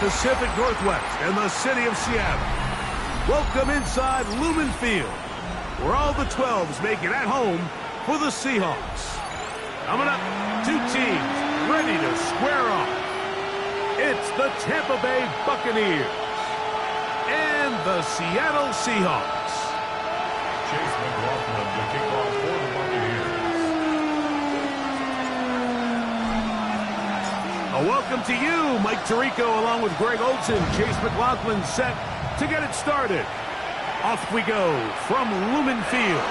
Pacific Northwest and the city of Seattle. Welcome inside Lumen Field, where all the 12s make it at home for the Seahawks. Coming up, two teams ready to square off. It's the Tampa Bay Buccaneers and the Seattle Seahawks. Chase McLaughlin to kick off for the Buccaneers. A welcome to you, Mike Tirico, along with Greg Olsen. Chase McLaughlin set to get it started. Off we go from Lumen Field.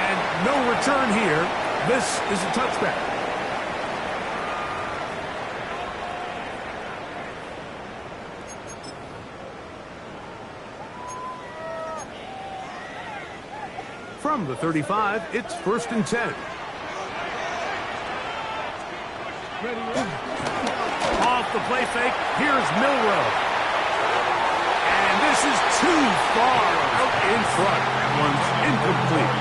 And no return here. This is a touchback. From the 35, it's 1st and 10. Off the play fake, here's Milroe. And this is too far out in front. That one's incomplete.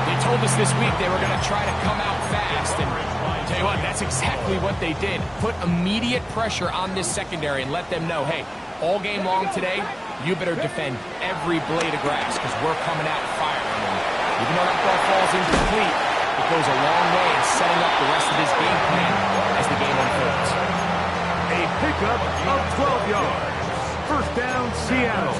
They told us this week they were going to try to come out fast, and I'll tell you what, that's exactly what they did. Put immediate pressure on this secondary and let them know, hey, all game long today, you better defend every blade of grass because we're coming out firing. And even though that ball falls incomplete, it goes a long way in setting up the rest of his game plan as the game unfolds. A pickup of 12 yards. First down, Seattle.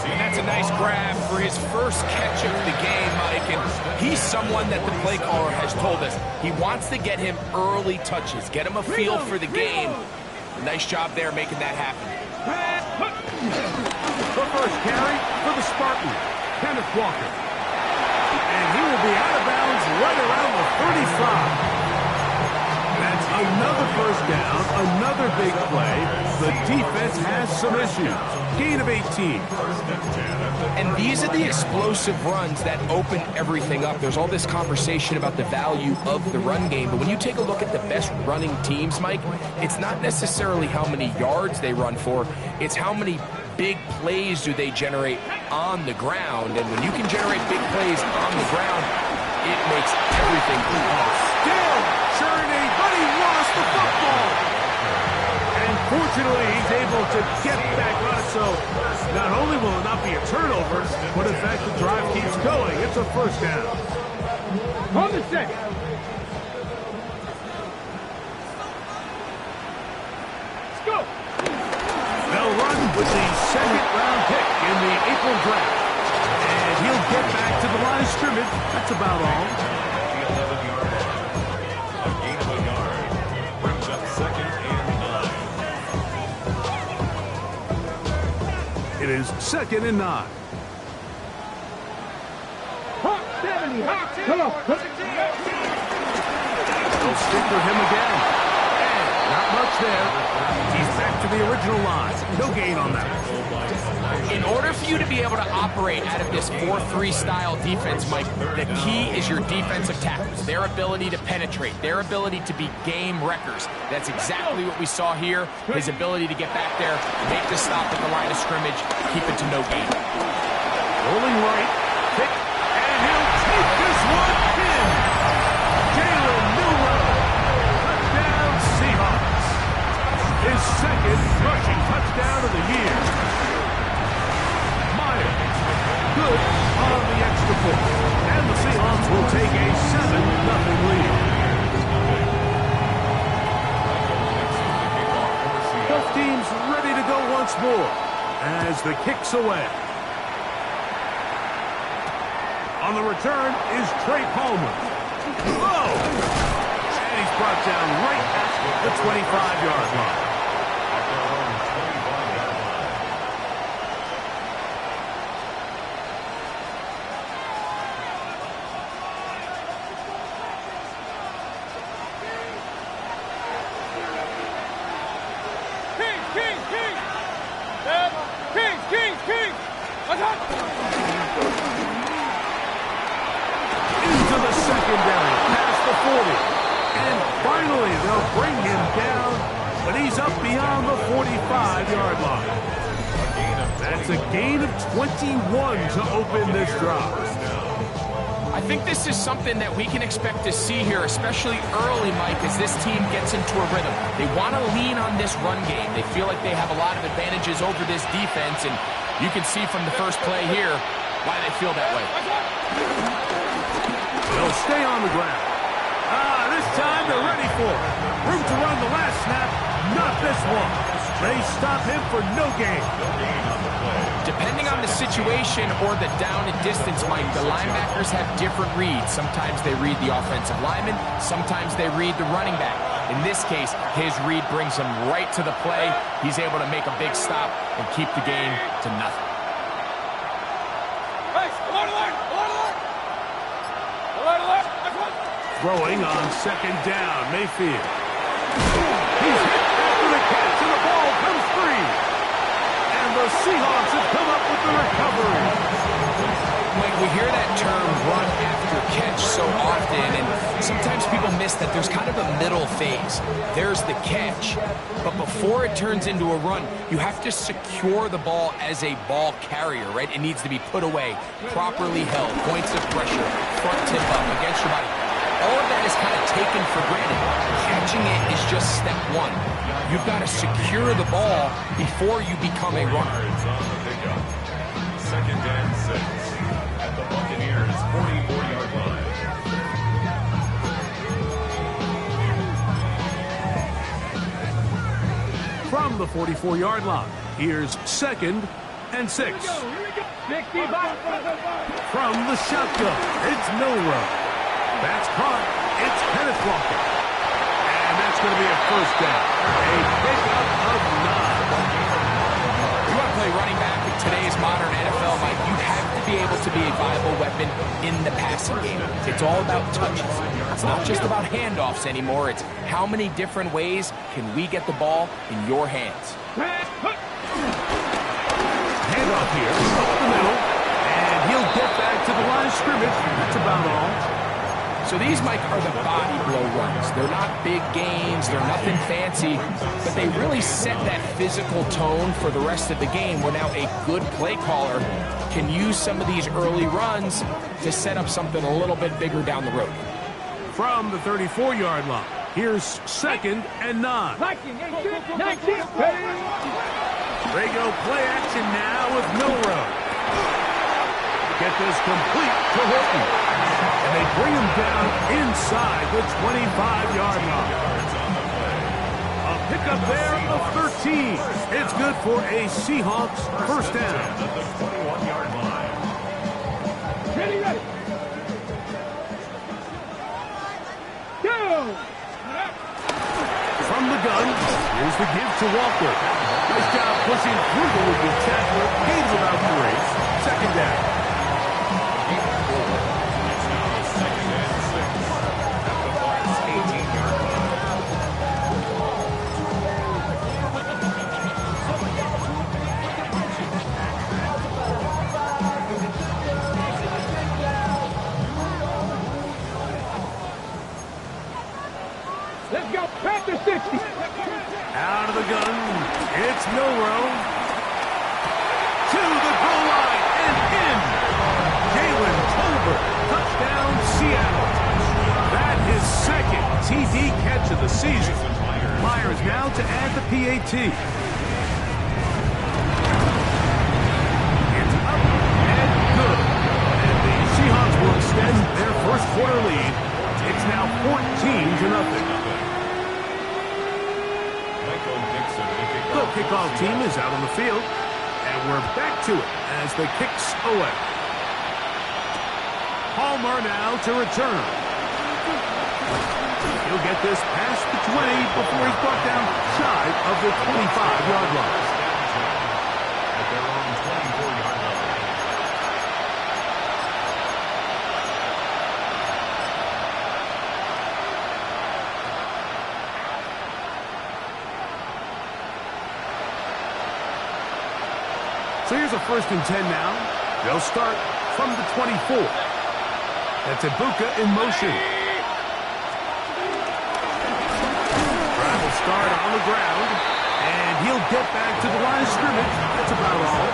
And that's a nice grab for his first catch of the game, Mike. And he's someone that the play caller has told us he wants to get him early touches, get him a feel for the game. Nice job there making that happen. The first carry for the Spartans, Kenneth Walker. And he will be out of bounds right around the 35. That's another first down, another big play. The defense has some issues. Gain of 18. And these are the explosive runs that open everything up. There's all this conversation about the value of the run game, but when you take a look at the best running teams, Mike, it's not necessarily how many yards they run for, it's how many big plays do they generate on the ground. And when you can generate big plays on the ground, it makes everything cool. Still churning, but he lost the football. And fortunately, he's able to get back on it, so not only will it not be a turnover, but in fact the drive keeps going. It's a first down. On the set. Let's go. They'll run with the second-round pick in the April draft. And he'll get back to the line of scrimmage. That's about all. A gain of a yard brings up 2nd and 9. It is 2nd and 9. They'll stick with him again. And not much there. He's back to the original line. No gain on that. In order for you to be able to operate out of this 4-3 style defense, Mike, the key is your defensive tackles, their ability to penetrate, their ability to be game wreckers. That's exactly what we saw here, his ability to get back there, make the stop at the line of scrimmage, keep it to no gain. Rolling right, kick, and he'll take this one in. Jalen Milroe, touchdown Seahawks. His second rushing touchdown of the year. Good on the extra point. And the Seahawks will take a 7-0 lead. Both teams ready to go once more as the kick's away. On the return is Trey Palmer. Oh! And he's brought down right at the 25-yard line. Into the secondary, past the 40. And finally, they'll bring him down, but he's up beyond the 45-yard line. That's a gain of 21 to open this drive. I I think this is something that we can expect to see here, especially early, Mike, as this team gets into a rhythm. They want to lean on this run game. They feel like they have a lot of advantages over this defense, and you can see from the first play here why they feel that way. They'll stay on the ground. This time they're ready for it. Room to run the last snap, not this one. They stop him for no gain. Depending on the situation or the down and distance, Mike, the linebackers have different reads. Sometimes they read the offensive lineman, sometimes they read the running back. In this case, his read brings him right to the play. He's able to make a big stop and keep the game to nothing. Throwing on second down, Mayfield. He's hit after the catch, and the ball comes free. And the Seahawks have come up with the recovery. Mike, we hear that term run after catch so often, and sometimes people miss that there's kind of a middle phase. There's the catch, but before it turns into a run, you have to secure the ball as a ball carrier, right? It needs to be put away, properly held, points of pressure, front tip up against your body. All of that is kind of taken for granted. Catching it is just step one. You've got to secure the ball before you become a runner. Second and 6 at the Buccaneers 44-yard line. From the 44-yard line, here's second and 6. From the shotgun, it's Milroe. That's caught. It's Kenneth Walker. And that's going to be a first down. A pickup of 9. You want to play running back in today's modern NFL, Mike, you have to be able to be a viable weapon in the passing game. It's all about touches. It's not just about handoffs anymore. It's how many different ways can we get the ball in your hands. Handoff here, up the middle, and he'll get back to the line of scrimmage. That's about all. So these, Mike, are the body blow runs. They're not big gains, they're nothing fancy, but they really set that physical tone for the rest of the game where now a good play caller can use some of these early runs to set up something a little bit bigger down the road. From the 34-yard line, here's second and 9. They go play action now with Milroe. Get this complete to Horton. And they bring him down inside the 25-yard line. A pickup there of 13. It's good for a Seahawks first down. At the 21-yard line. Ready. Go! From the gun, here's the give to Walker. Nice job pushing through the would-be tackler. Gains about 3. Second down. Let's go, Panther 60. Out of the gun, it's Milroe. To the goal line and in. Jalen Tolbert, touchdown Seattle. That is second TD catch of the season. Myers now to add the PAT. It's up and good. And the Seahawks will extend their first quarter lead. It's now 14-0. The kickoff team is out on the field, and we're back to it as the kicks away. Palmer now to return. He'll get this past the 20 before he's brought down shy of the 25-yard line. At their own 24-yard line. So here's a 1st and 10 now. They'll start from the 24. That's Ibuka in motion. Drive will start on the ground, and he'll get back to the line of scrimmage. That's about all.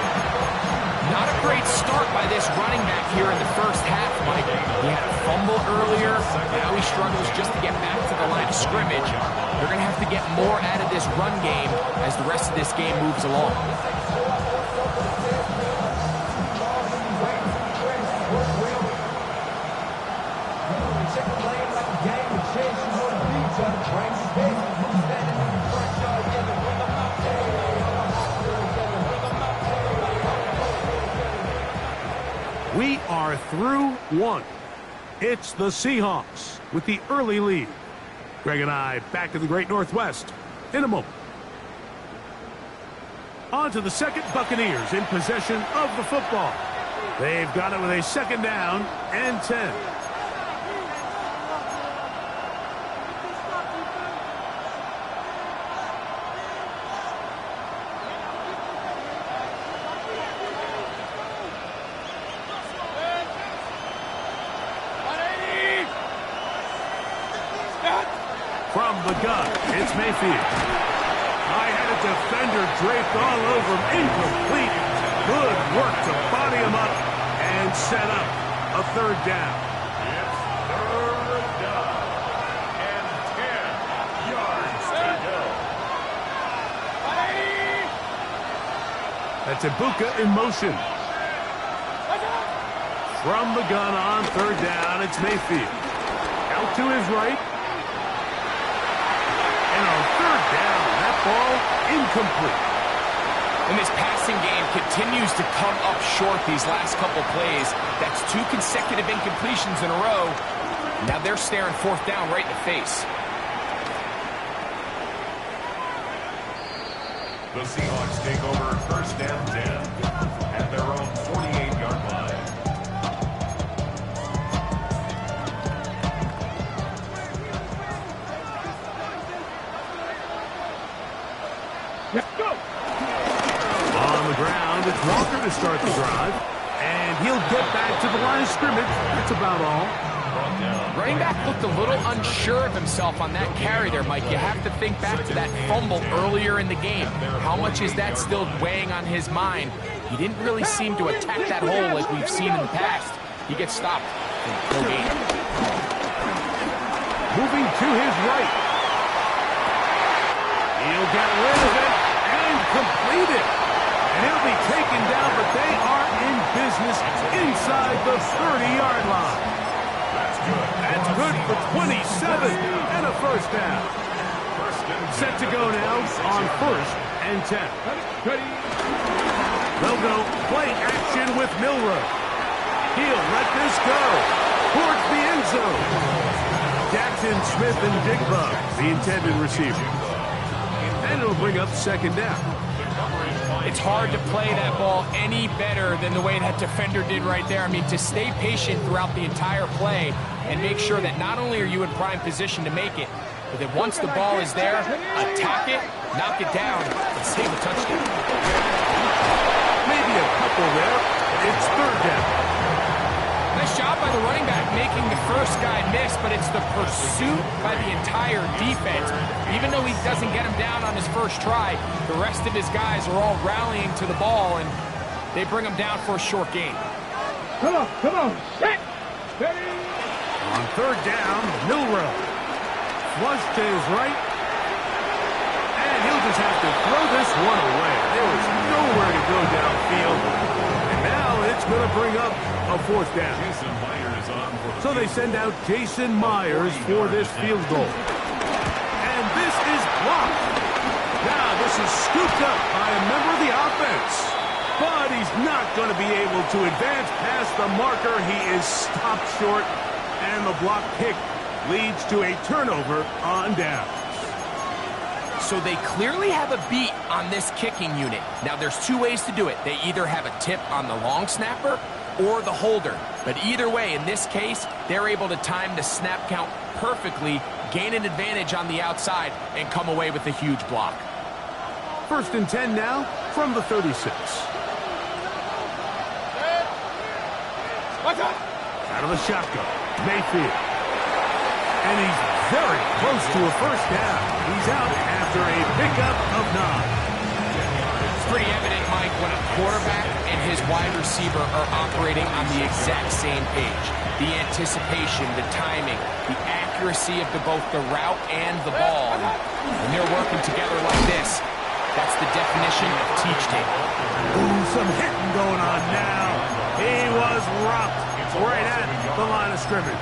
Not a great start by this running back here in the first half, Mike. He had a fumble earlier. Now he struggles just to get back to the line of scrimmage. They're going to have to get more out of this run game as the rest of this game moves along. We are through one. It's the Seahawks with the early lead. Greg and I back in the Great Northwest in a moment. On to the second, Buccaneers in possession of the football. They've got it with a second down and 10. From the gun, it's Mayfield. I had a defender draped all over him. Incomplete. Good work to body him up and set up a third down. It's third down and 10 yards to go. That's Ibuka in motion. From the gun on third down, it's Mayfield. Out to his right. And on third down, that ball incomplete. And this passing game continues to come up short these last couple plays. That's 2 consecutive incompletions in a row. Now they're staring fourth down right in the face. The Seahawks take over first and 10 at their own 48-yard line. Let's go. On the ground, it's Walker to start the drive. And he'll get back to the line of scrimmage. That's about all. Running back looked a little unsure of himself on that carry there, Mike. You have to think back to that fumble earlier in the game. How much is that still weighing on his mind? He didn't really seem to attack that hole like we've seen in the past. He gets stopped. No gain. Moving to his right. He'll get rid of it and complete it. And he'll be taken down, but they are in business inside the 30-yard line. That's good. That's good for 27 and a first down. Set to go now on first and 10. Ready. They'll go play action with Milroe. He'll let this go towards the end zone. Jackson, Smith, and Digba, the intended receiver. And it'll bring up second down. It's hard to play that ball any better than the way that defender did right there. I mean, to stay patient throughout the entire play and make sure that not only are you in prime position to make it, but that once the ball is there, attack it, knock it down, and save a touchdown. Maybe a couple there. It's third down. Nice job by the running back making the first guy miss, but it's the pursuit by the entire defense. Even though he doesn't get him down on his first try, the rest of his guys are all rallying to the ball, and they bring him down for a short gain. Come on. Set. Ready. On third down, Milroe. Flush to his right. And he'll just have to throw this one away. There was nowhere to go downfield. And now it's going to bring up a fourth down. Jason Myers on for the So they send out Jason Myers for this field goal. And this is blocked. Now this is scooped up by a member of the offense. But he's not going to be able to advance past the marker. He is stopped short. And the block kick leads to a turnover on down. So they clearly have a beat on this kicking unit. Now there's 2 ways to do it. They either have a tip on the long snapper or the holder. But either way, in this case, they're able to time the snap count perfectly, gain an advantage on the outside, and come away with a huge block. First and 10 now from the 36. Out of the shotgun, Mayfield. And he's very close to a first down. He's out after a pickup of 9. It's pretty evident, Mike, when a quarterback and his wide receiver are operating on the exact same page. The anticipation, the timing, the accuracy of both the route and the ball. When they're working together like this, that's the definition of teach tape. Ooh, some hitting going on now. He was rocked right at the line of scrimmage.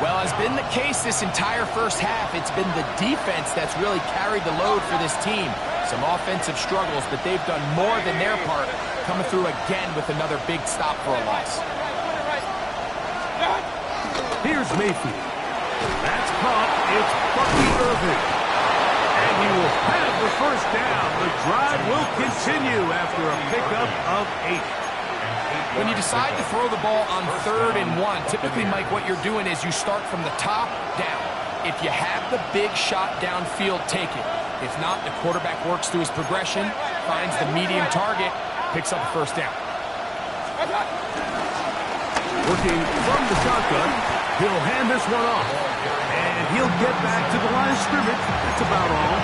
Well, as been the case this entire first half, it's been the defense that's really carried the load for this team. Some offensive struggles, but they've done more than their part, coming through again with another big stop for a loss. Here's Mayfield. That's caught. It's Bucky Irving. And he will have the first down. The drive will continue after a pickup of 8. When you decide to throw the ball on 3rd and 1, typically, Mike, what you're doing is you start from the top down. If you have the big shot downfield, take it. If not, the quarterback works through his progression, finds the medium target, picks up a first down. Working from the shotgun, he'll hand this one off. And he'll get back to the line of scrimmage. That's about all.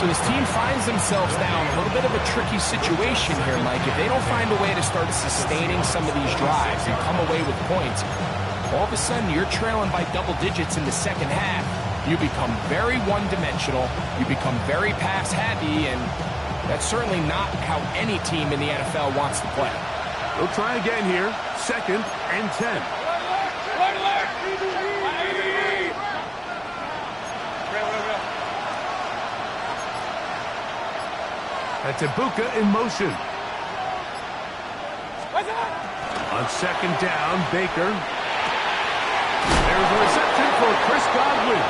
So this team finds themselves now in a little bit of a tricky situation here, Mike. If they don't find a way to start sustaining some of these drives and come away with points, all of a sudden you're trailing by double digits in the second half. You become very one-dimensional, you become very pass-heavy, and that's certainly not how any team in the NFL wants to play. They'll try again here, 2nd and 10. That's Ibuka in motion. On 2nd down, Baker. There's a reception for Chris Godwin.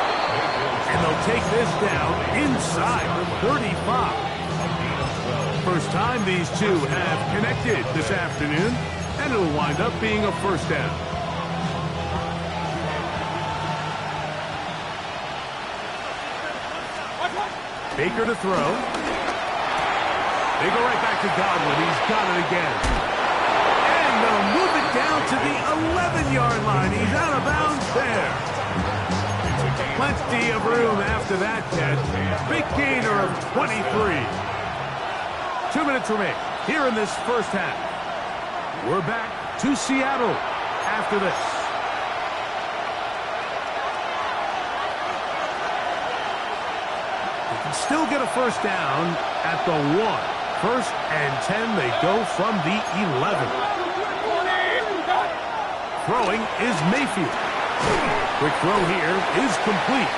And they'll take this down inside the 35. First time these two have connected this afternoon, and it'll wind up being a first down. Baker to throw. They go right back to Godwin. He's got it again. And they'll move it down to the 11-yard line. He's out of bounds there. Plenty of room after that catch. Big gainer of 23. 2 minutes remain here in this first half. We're back to Seattle after this. They can still get a first down at the 1. 1st and 10, they go from the 11. Throwing is Mayfield. Quick throw here is complete.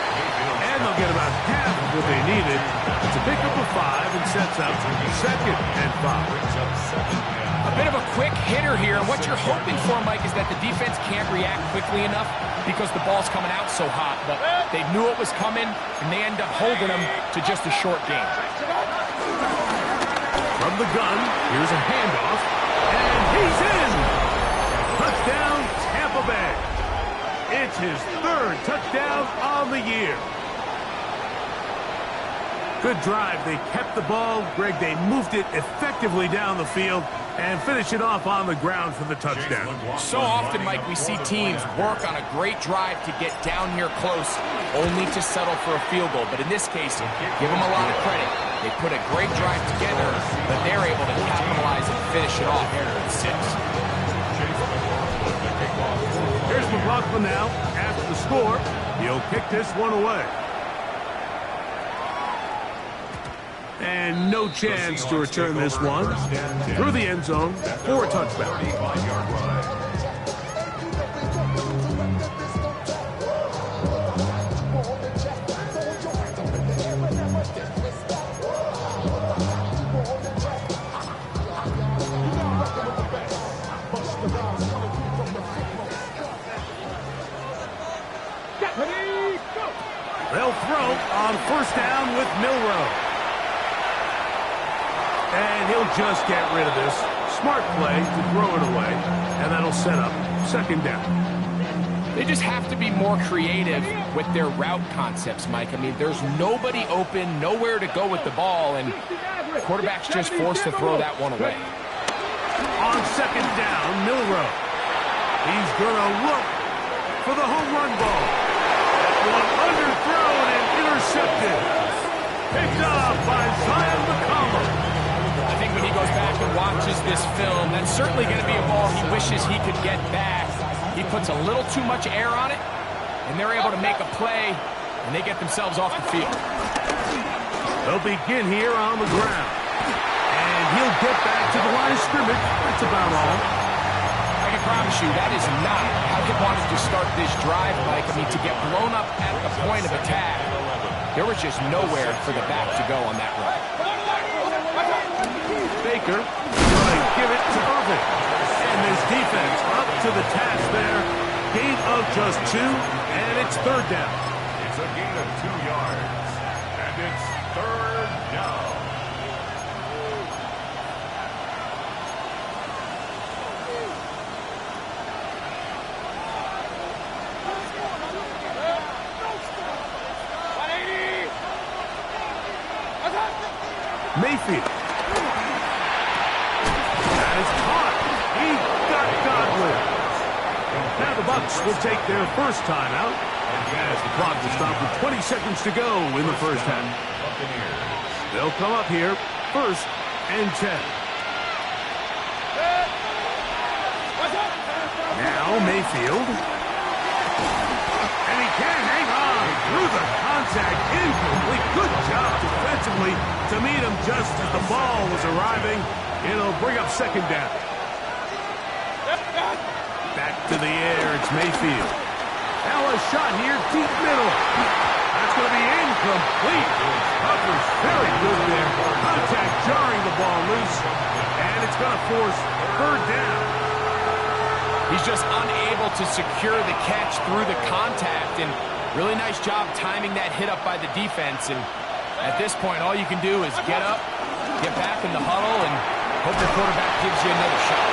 And they'll get about half of what they needed to pick up a 5 and sets up 2nd and 5. A bit of a quick hitter here, and what you're hoping for, Mike, is that the defense can't react quickly enough because the ball's coming out so hot. But they knew it was coming, and they end up holding them to just a short game. From the gun, here's a handoff, and he's in! Touchdown, Tampa Bay. It's his 3rd touchdown on the year. Good drive. They kept the ball. Greg, they moved it effectively down the field and finish it off on the ground for the touchdown. So often, Mike, we see teams work on a great drive to get down here close, only to settle for a field goal. But in this case, give them a lot of credit. They put a great drive together, but they're able to capitalize and finish it off here at 6. Here's McLaughlin now. After the score, he'll kick this one away. And no chance to return this one through the end zone for a touchdown. They'll throw on 1st down with Milroe. And he'll just get rid of this. Smart play to throw it away. And that'll set up 2nd down. They just have to be more creative with their route concepts, Mike. I mean, there's nobody open, nowhere to go with the ball, and quarterback's just forced to throw that one away. On 2nd down, Milroe. He's going to look for the home run ball. That one underthrown and intercepted. Picked up by Zion McCollum. I think when he goes back and watches watches this film, that's certainly going to be a ball he wishes he could get back. He puts a little too much air on it, and they're able to make a play, and they get themselves off the field. They'll begin here on the ground. And he'll get back to the line of scrimmage. That's about all. I can promise you that is not how he wanted to start this drive, Mike. I mean, to get blown up at the point of attack, there was just nowhere for the back to go on that run. Baker going to give it to Irvin. And this defense up to the task there. Gain of just 2, and it's third down. It's a gain of 2 yards, and it's third down. Mayfield. That is caught. He got Godwin. Now the Bucs will take their first timeout as the clock will stop with 20 seconds to go in the first half. They'll come up here, 1st and 10. Now Mayfield. And he can't hang on through the contact. Incomplete. Good job defensively to meet him just as the ball was arriving. It'll bring up 2nd down. Back to the air. It's Mayfield. Now a shot here, deep middle. That's going to be incomplete. Coverage very good there. Contact jarring the ball loose. And it's going to force 3rd down. He's just unable to secure the catch through the contact, and really nice job timing that hit up by the defense. And at this point, all you can do is get up, get back in the huddle, and hope the quarterback gives you another shot.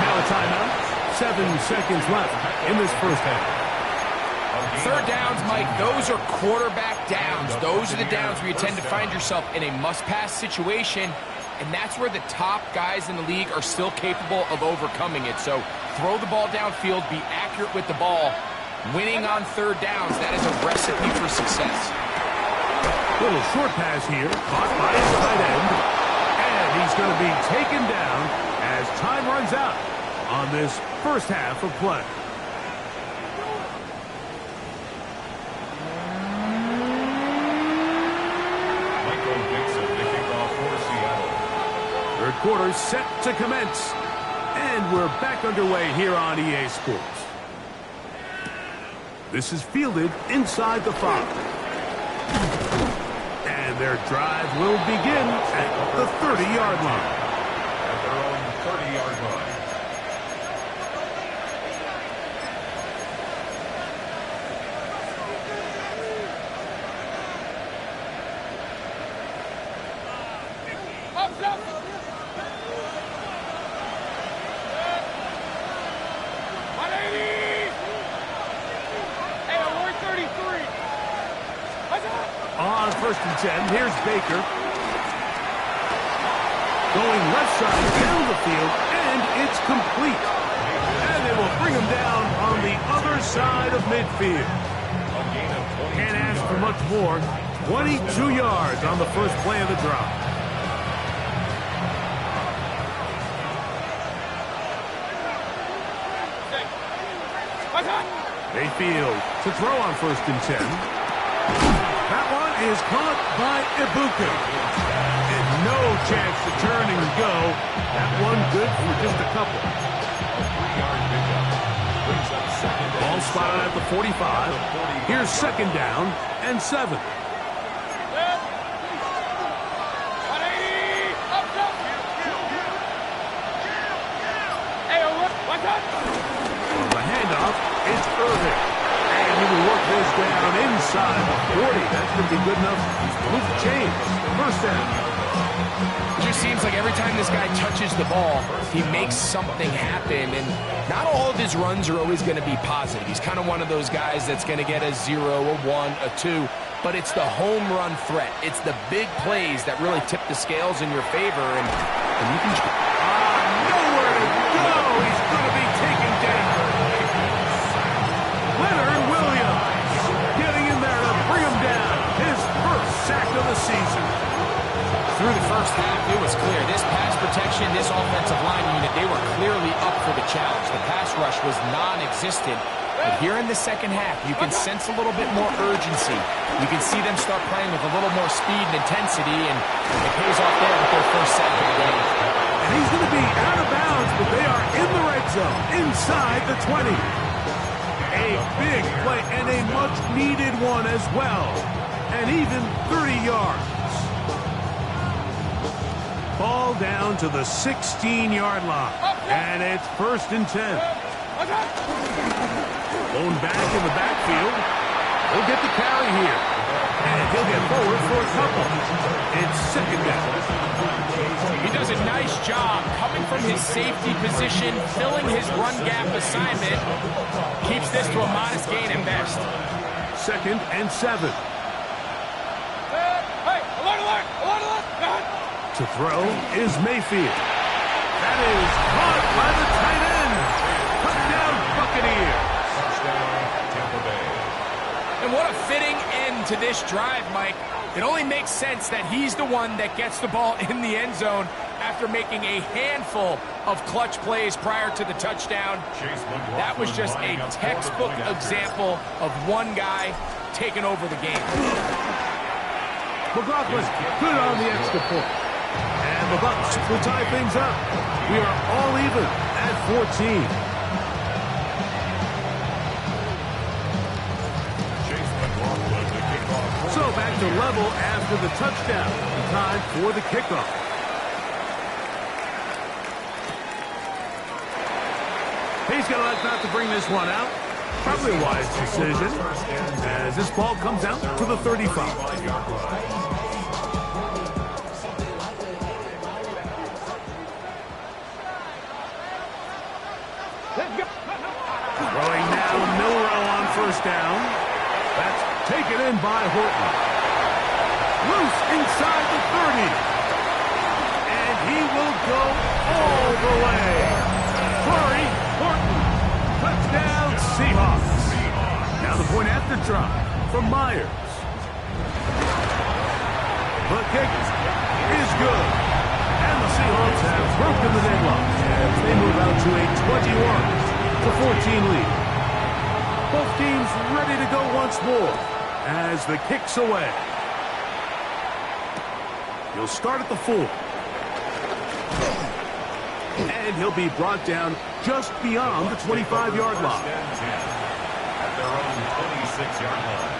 Now a timeout. 7 seconds left in this first half. 3rd downs, Mike, those are quarterback downs. Those are the downs where you tend to find yourself in a must-pass situation, and that's where the top guys in the league are still capable of overcoming it. So throw the ball downfield, be accurate with the ball. Winning on 3rd downs, that is a recipe for success. Little short pass here, caught by his tight end. And he's going to be taken down as time runs out on this first half of play. Michael Dixon picking off for Seattle. Third quarter set to commence. And we're back underway here on EA Sports. This is fielded inside the 5. And their drive will begin at the 30-yard line. At their own 30-yard line. On 1st and 10, here's Baker. Going left side down the field, and it's complete. And they will bring him down on the other side of midfield. Can't ask for much more. 22 yards on the first play of the drive. Mayfield to throw on 1st and 10. That one is caught by Ibuka. And no chance to turn and go. That one good for just a couple. Ball spotted at the 45. Here's 2nd down and 7. On the handoff, it's Irvin. And he will work this down inside the 40. That's going to be good enough to move the chains. 1st down. It just seems like every time this guy touches the ball, he makes something happen. And not all of his runs are always going to be positive. He's kind of one of those guys that's going to get a 0, a 1, a 2. But it's the home run threat. It's the big plays that really tip the scales in your favor. And you can... nowhere to go. He's going to be taken down. Leonard Williams getting in there to bring him down. His first sack of the season. Through the first half, it was clear. This pass protection, this offensive line unit, they were clearly up for the challenge. The pass rush was non-existent. But here in the second half, you can sense a little bit more urgency. You can see them start playing with a little more speed and intensity, and it pays off there with their first sack of the game. And he's going to be out of bounds, but they are in the red zone, inside the 20. A big play and a much-needed one as well. And even 30 yards. Ball down to the 16-yard line. And it's 1st and 10. Blown back in the backfield. He'll get the carry here. And he'll get forward for a couple. It's 2nd down. He does a nice job coming from his safety position, filling his run gap assignment. Keeps this to a modest gain at best. 2nd and 7. To throw is Mayfield. That is caught by the tight end. Touchdown, Buccaneers. And what a fitting end to this drive, Mike. It only makes sense that he's the one that gets the ball in the end zone after making a handful of clutch plays prior to the touchdown. That was just a textbook example of one guy taking over the game. McLaughlin good on the extra point. And the Bucs will tie things up. We are all even at 14. So back to level after the touchdown. Time for the kickoff. He's going to elect not to bring this one out. Probably a wise decision as this ball comes out to the 35. Throwing now, Milroe on 1st down. That's taken in by Horton. Loose inside the 30. And he will go all the way. Curry, Horton. Touchdown, Seahawks. Now the point after try from Myers. The kick is good. And the Seahawks have broken the deadlock as they move out to a 21-14 lead. Both teams ready to go once more as the kick's away. He'll start at the 4. And he'll be brought down just beyond the 25-yard line. At their own 26-yard line.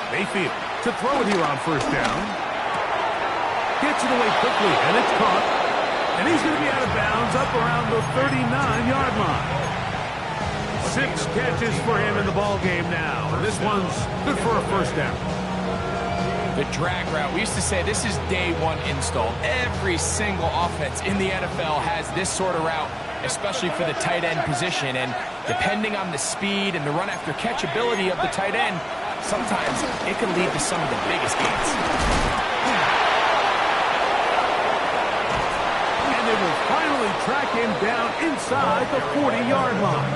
Mayfield to throw it here on 1st down. Gets it away quickly, and it's caught. And he's going to be out of bounds up around the 39-yard line. 6 catches for him in the ball game now. And this one's good for a 1st down. The drag route, we used to say this is day one install. Every single offense in the NFL has this sort of route, especially for the tight end position. And depending on the speed and the run after catch ability of the tight end, sometimes it can lead to some of the biggest gains. And they will finally track him down inside the 40-yard line.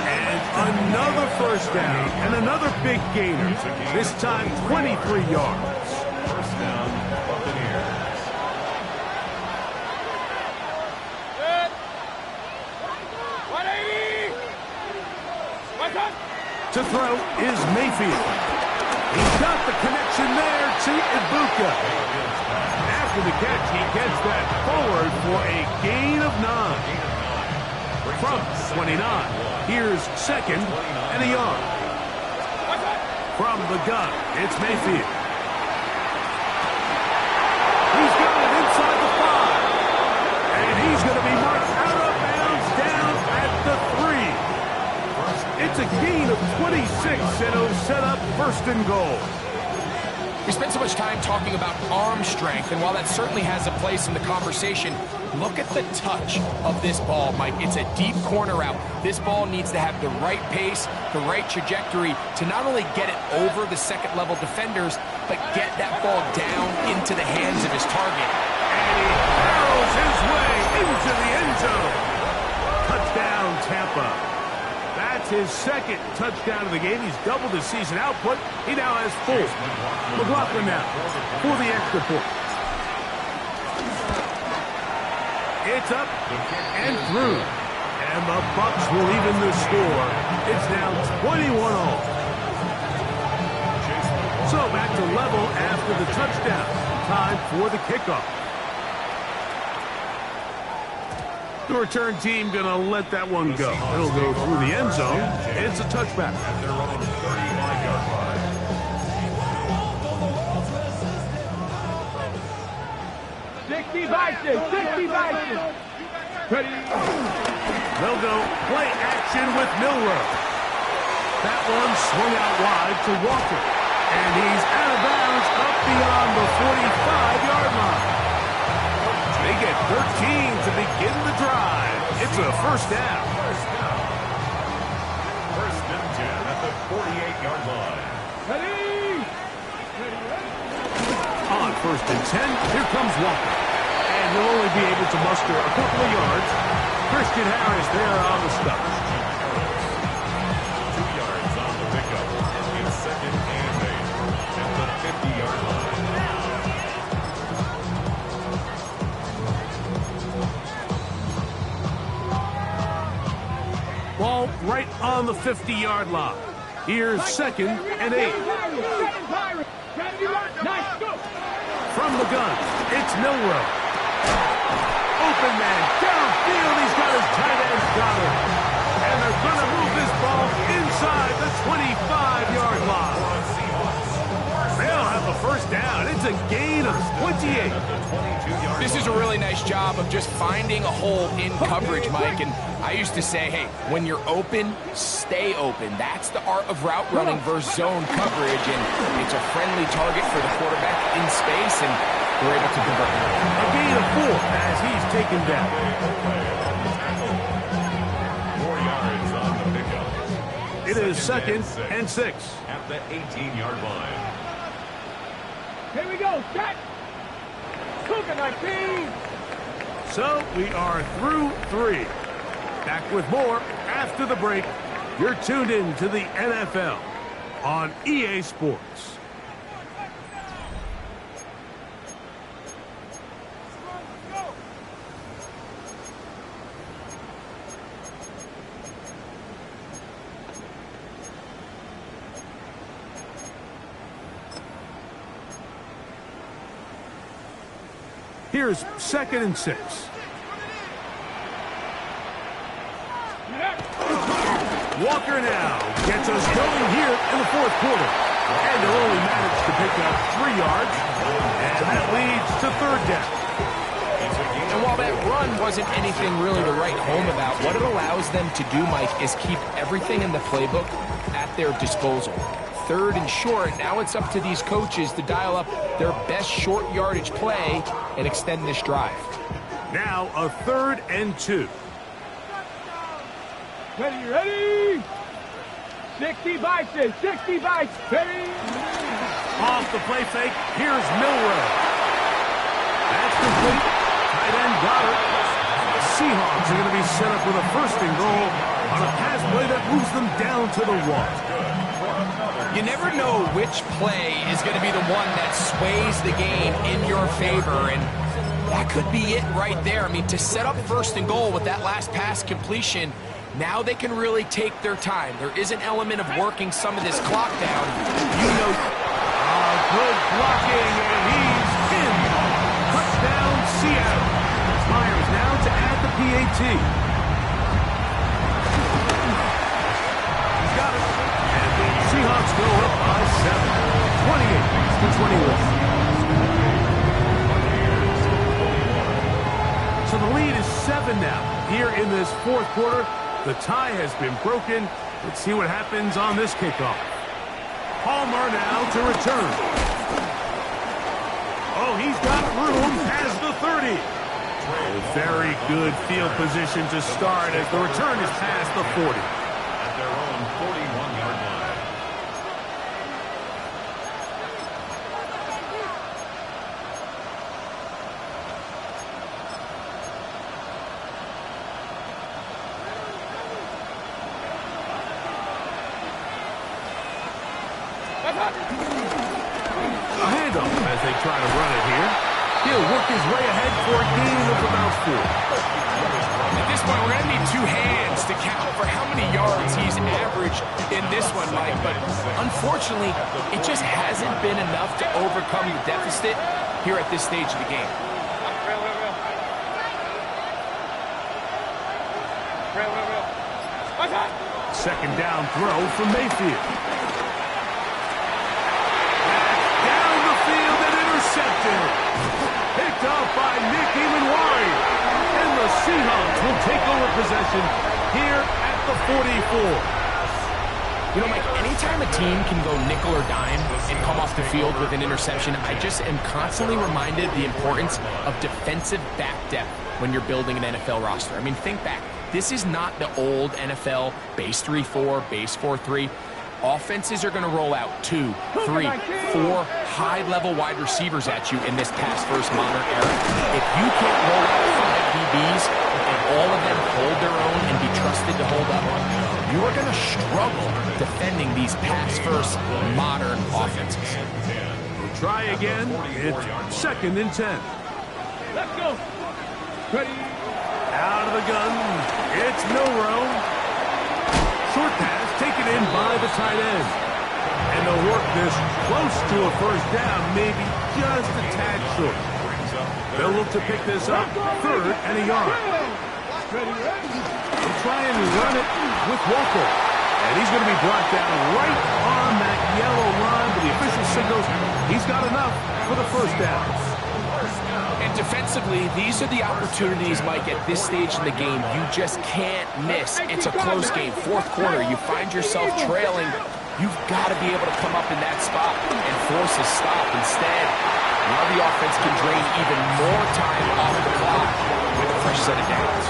And another 1st down and another big gainer. This time 23 yards. 1st down, Buccaneers. To throw is Mayfield. He's got the connection there to Ibuka. After the catch, he gets that forward for a gain of 9. From 29, here's 2nd and a yard. From the gun, it's Mayfield. He's got it inside the 5. And he's going to be marked out of bounds down at the 3. It's a gain of 26, and it'll set up 1st and goal. We spent so much time talking about arm strength, and while that certainly has a place in the conversation, Look at the touch of this ball, Mike. It's a deep corner route. This ball needs to have the right pace, the right trajectory to not only get it over the second-level defenders, but get that ball down into the hands of his target. And he barrels his way into the end zone. Touchdown, Tampa. That's his second touchdown of the game. He's doubled his season output. He now has 4. McLaughlin now for the extra point. It's up and through. And the Bucs will even the score. It's now 21-all. So back to level after the touchdown. Time for the kickoff. The return team going to let that one go. It'll go through the end zone. It's a touchback. At their own 35-yard line. 60 Vikings, 60 Vikings. Ready. They'll go play action with Milroe. That one swung out wide to Walker. And he's out of bounds up beyond the 45-yard line. They get 13 to begin the drive. It's a first down. First and 10 at the 48-yard line. Ready. On first and 10, here comes Walker. And he'll only be able to muster a couple of yards. Christian Harris there on the stop. 2 yards on the pickup. It's second and 8 at the 50-yard line. Ball right on the 50-yard line. Here's second and 8. From the gun, it's Milroe. Open man, downfield, he's got his tight end got it. And they're going to move this ball inside the 25-yard line. They'll have the first down. It's a gain of 28. This is a really nice job of just finding a hole in coverage, Mike. And I used to say, hey, when you're open, stay open. That's the art of route running versus zone coverage. And it's a friendly target for the quarterback in space, and we're able to convert. A gain of 4 as he's taken down. 4 yards on the pickup. It is second and 6. At the 18-yard line. Here we go, set. Cooking like team. So we are through 3. Back with more after the break. You're tuned in to the NFL on EA Sports. Here's second and 6. Walker now gets us going here in the fourth quarter. And they'll only manage to pick up 3 yards. And that leads to third down. And while that run wasn't anything really to write home about, what it allows them to do, Mike, is keep everything in the playbook at their disposal. Third and short, now it's up to these coaches to dial up their best short yardage play and extend this drive. Now a third and 2. Ready. 60 Vikings, 60 Vikings. Ready. Off the play fake, here's Milroe. That's complete. Tight end got it. The Seahawks are going to be set up with a first and goal on a pass play that moves them down to the 1. You never know which play is going to be the one that sways the game in your favor, and that could be it right there. I mean, to set up first and goal with that last pass completion, now they can really take their time. There is an element of working some of this clock down. You know, good blocking, and he's in. Touchdown, Seattle. Myers now to add the PAT. He's got it. And the Seahawks go up by 7, 28-21. So the lead is 7 now. Here in this fourth quarter, the tie has been broken. Let's see what happens on this kickoff. Palmer now to return. Oh, he's got room as the 30. Very good field position to start as the return is past the 40. At their own 41-yard line. A handoff as they try to run it here. He'll work his way ahead for a gain of about 4. At this point, we're going to need 2 hands to count for how many yards he's averaged in this one, Mike. But unfortunately, it just hasn't been enough to overcome the deficit here at this stage of the game. Second down throw from Mayfield. Down the field and intercepted. Picked up by Nick Emanwari. And the Seahawks will take over possession here at the 44. You know, Mike, anytime a team can go nickel or dime and come off the field with an interception, I just am constantly reminded the importance of defensive back depth when you're building an NFL roster. I mean, think back. This is not the old NFL base 3-4, base 4-3. Offenses are going to roll out 2, 3, 4 high-level wide receivers at you in this pass-first modern era. If you can't roll out 5 DBs and all of them hold their own and be trusted to hold up, you are going to struggle defending these pass-first modern offenses. We'll try again. It's 2nd and 10. Let's go. Ready. Out of the gun. It's Milrow. Short pass taken in by the tight end. And they'll work this close to a first down, maybe just a tad short. They'll look to pick this up 3rd and a yard. They'll try and run it with Walker. And he's going to be brought down right on that yellow line, but the official signals he's got enough for the first down. And defensively, these are the opportunities, Mike, at this stage in the game you just can't miss. It's a close game. 4th quarter, you find yourself trailing. You've got to be able to come up in that spot and force a stop. Instead, now the offense can drain even more time off the clock with a fresh set of downs.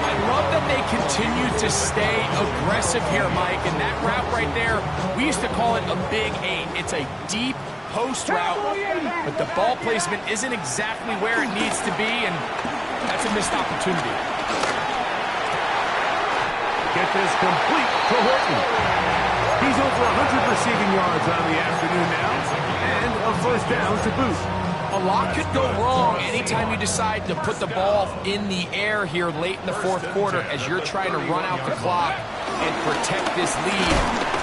I love that they continue to stay aggressive here, Mike, and that route right there, we used to call it a Big 8. It's a deep post route, but the ball placement isn't exactly where it needs to be, and that's a missed opportunity. Get this complete to Horton. He's over 100 receiving yards on the afternoon now, and a first down to boot. A lot could go wrong anytime you decide to put the ball in the air here late in the 4th quarter as you're trying to run out the clock and protect this lead.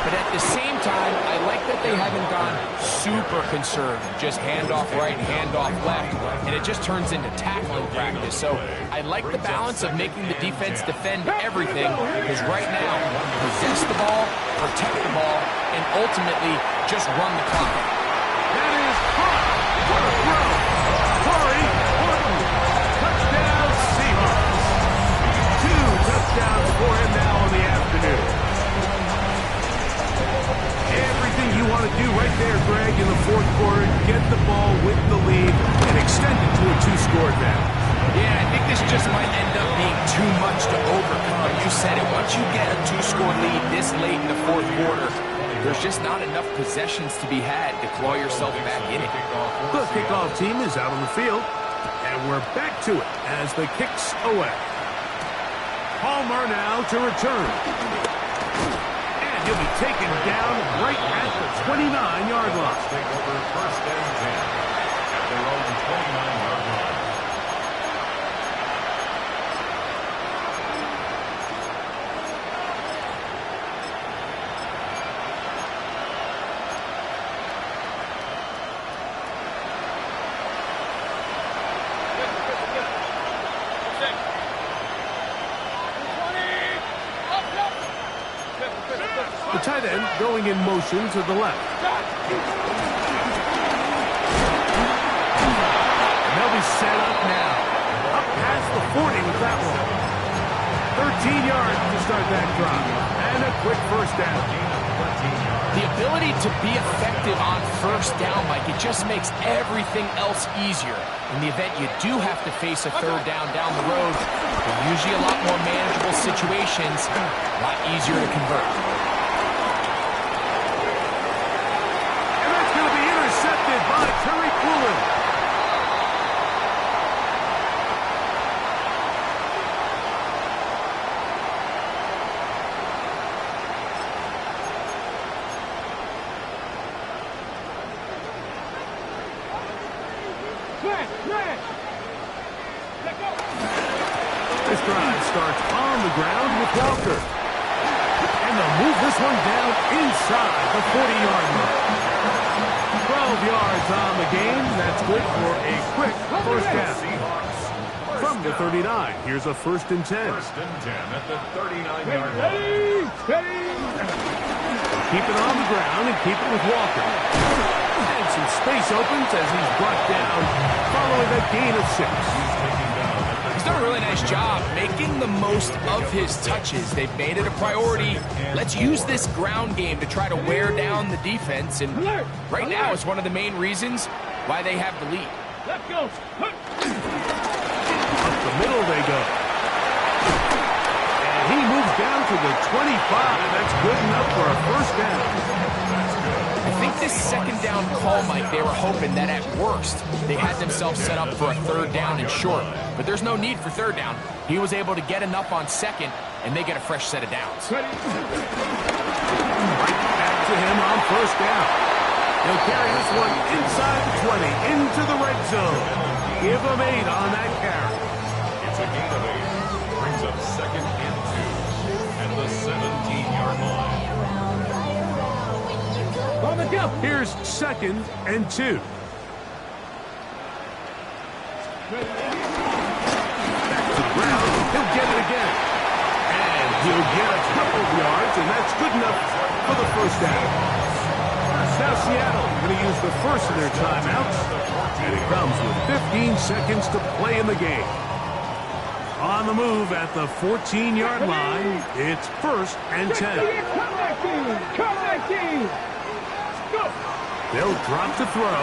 But at the same time, I like that they haven't gone super conservative. Just handoff right, handoff left, and it just turns into tackling practice. So I like the balance of making the defense defend everything, because right now, possess the ball, protect the ball, and ultimately just run the clock. That is hot. What a throw. Corey Horton. Touchdown Seahawks. 2 touchdowns for him now on the afternoon. Everything you want to do right there, Greg, in the 4th quarter, get the ball with the lead and extend it to a 2-score advantage. Yeah, I think this just might end up being too much to overcome. You said it. Once you get a 2-score lead this late in the 4th quarter, there's just not enough possessions to be had to claw yourself back in it. The kickoff team is out on the field, and we're back to it as the kick's away. Palmer now to return. And he'll be taken down right at the 29-yard line. Take over 1st and 10 at their own 29-yard line. The tight end going in motion to the left. And they'll be set up now. Up past the 40 with that one. 13 yards to start that drive. And a quick first down. The ability to be effective on first down, Mike, it just makes everything else easier. In the event you do have to face a third down the road, they're usually a lot more manageable situations, a lot easier to convert. And that's going to be intercepted by Terry Poulin. This drive starts on the ground with Walker. And they'll move this one down inside the 40-yard mark. 12 yards on the game. That's good for a quick first down. From the 39, here's a 1st and 10. 1st and 10 at the 39-yard line. Keep it on the ground and keep it with Walker. And some space opens as he's brought down following a gain of 6. He's done a really nice job making the most of his touches. They've made it a priority. Let's use this ground game to try to wear down the defense. And right now it's one of the main reasons why they have the lead. Let's go. Up the middle they go. And he moves down to the 25. That's good enough for a first down. I think this second down call, Mike, they were hoping that at worst they had themselves set up for a third down and short. But there's no need for third down. He was able to get enough on second, and they get a fresh set of downs. Right back to him on first down. He'll carry this one inside the 20 into the red zone. Give him 8 on that carry. It's a gain of 8. Brings up 2nd and 2 at the 17-yard line. On the jump. Here's 2nd and 2. Back to the ground. He'll get it again. And he'll get a couple of yards, and that's good enough for the first down. Now Seattle going to use the first of their timeouts, and it comes with 15 seconds to play in the game. On the move at the 14-yard line, it's 1st and 10. Come back, team. Go. They'll drop to throw.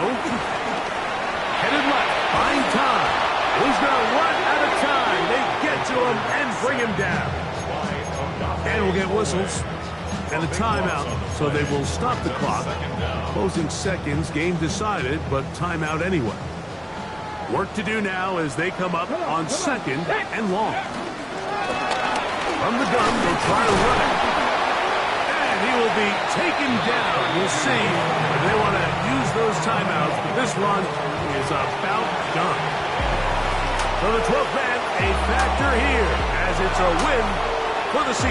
Headed left, find time. He's going to run out of time. They get to him and bring him down. And we'll get whistles and a timeout, so they will stop the clock. Closing seconds, game decided, but timeout anyway. Work to do now as they come up on 2nd and long. From the gun, they'll try to run it. And he will be taken down. We'll see if they want to use those timeouts, but this run is about done. For the 12th man, a factor here as it's a win for the Seahawks.